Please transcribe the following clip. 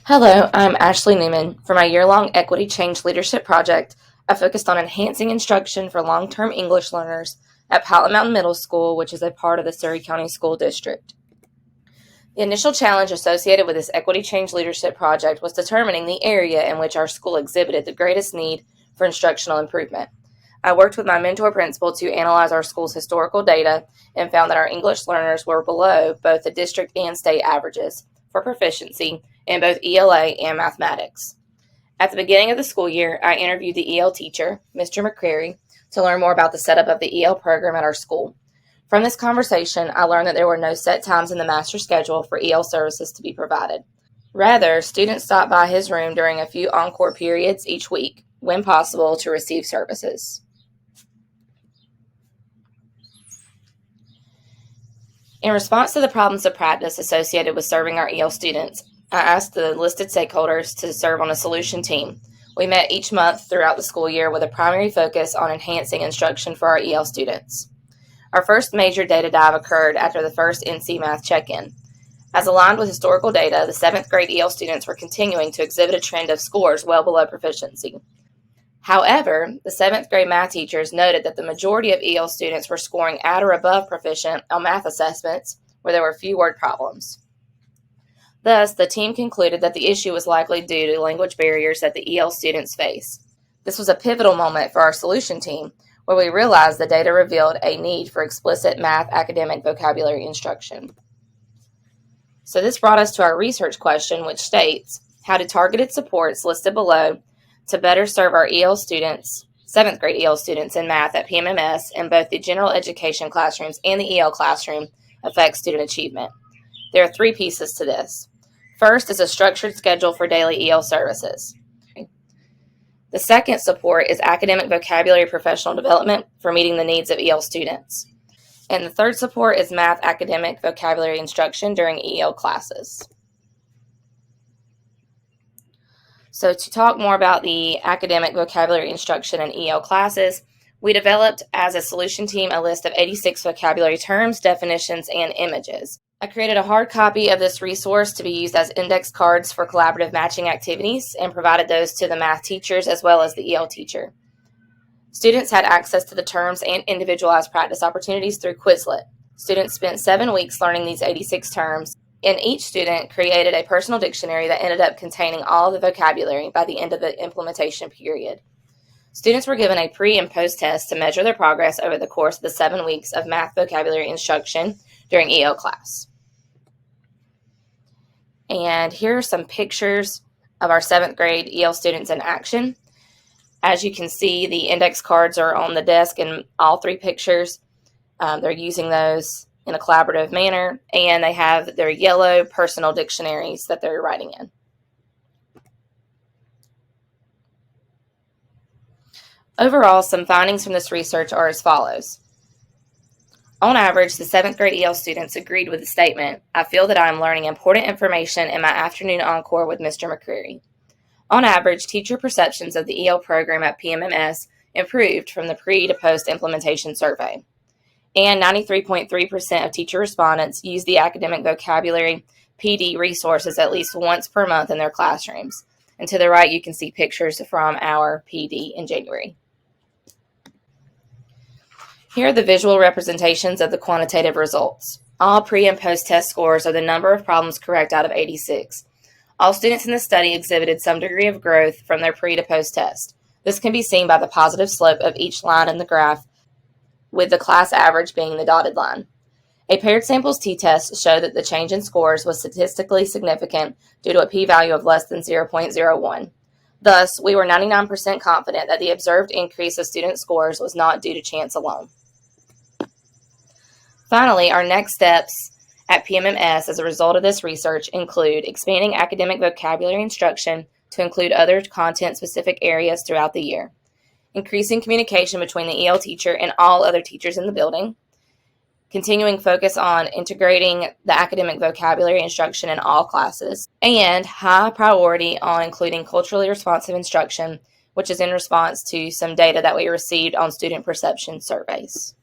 Hello, I'm Ashley Newman. For my year-long Equity Change Leadership Project, I focused on enhancing instruction for long-term English learners at Pilot Mountain Middle School, which is a part of the Surry County School District. The initial challenge associated with this Equity Change Leadership Project was determining the area in which our school exhibited the greatest need for instructional improvement. I worked with my mentor principal to analyze our school's historical data and found that our English learners were below both the district and state averages for proficiency in both ELA and mathematics. At the beginning of the school year, I interviewed the EL teacher, Mr. McCreary, to learn more about the setup of the EL program at our school. From this conversation, I learned that there were no set times in the master schedule for EL services to be provided. Rather, students stopped by his room during a few encore periods each week, when possible, to receive services. In response to the problems of practice associated with serving our EL students, I asked the listed stakeholders to serve on a solution team. We met each month throughout the school year with a primary focus on enhancing instruction for our EL students. Our first major data dive occurred after the first NC Math check-in. As aligned with historical data, the 7th grade EL students were continuing to exhibit a trend of scores well below proficiency. However, the 7th grade math teachers noted that the majority of EL students were scoring at or above proficient on math assessments where there were few word problems. Thus, the team concluded that the issue was likely due to language barriers that the EL students face. This was a pivotal moment for our solution team, where we realized the data revealed a need for explicit math academic vocabulary instruction. So this brought us to our research question, which states, how do targeted supports listed below to better serve our EL students, 7th grade EL students in math at PMMS in both the general education classrooms and the EL classroom affect student achievement? There are 3 pieces to this. First is a structured schedule for daily EL services. The second support is academic vocabulary professional development for meeting the needs of EL students. And the third support is math academic vocabulary instruction during EL classes. So to talk more about the academic vocabulary instruction in EL classes, we developed as a solution team a list of 86 vocabulary terms, definitions, and images. I created a hard copy of this resource to be used as index cards for collaborative matching activities and provided those to the math teachers as well as the EL teacher. Students had access to the terms and individualized practice opportunities through Quizlet. Students spent 7 weeks learning these 86 terms, and each student created a personal dictionary that ended up containing all of the vocabulary by the end of the implementation period. Students were given a pre- and post-test to measure their progress over the course of the 7 weeks of math vocabulary instruction during EL class. And here are some pictures of our 7th grade EL students in action. As you can see, the index cards are on the desk in all 3 pictures. They're using those in a collaborative manner, and they have their yellow personal dictionaries that they're writing in. Overall, some findings from this research are as follows. On average, the 7th grade EL students agreed with the statement, "I feel that I am learning important information in my afternoon encore with Mr. McCreary." On average, teacher perceptions of the EL program at PMMS improved from the pre to post implementation survey. And 93.3% of teacher respondents use the academic vocabulary PD resources at least once per month in their classrooms. And to the right, you can see pictures from our PD in January. Here are the visual representations of the quantitative results. All pre- and post-test scores are the number of problems correct out of 86. All students in the study exhibited some degree of growth from their pre- to post-test. This can be seen by the positive slope of each line in the graph, with the class average being the dotted line. A paired samples t-test showed that the change in scores was statistically significant due to a p-value of less than 0.01. Thus, we were 99% confident that the observed increase of student scores was not due to chance alone. Finally, our next steps at PMMS as a result of this research include expanding academic vocabulary instruction to include other content-specific areas throughout the year, increasing communication between the EL teacher and all other teachers in the building, continuing focus on integrating the academic vocabulary instruction in all classes, and high priority on including culturally responsive instruction, which is in response to some data that we received on student perception surveys.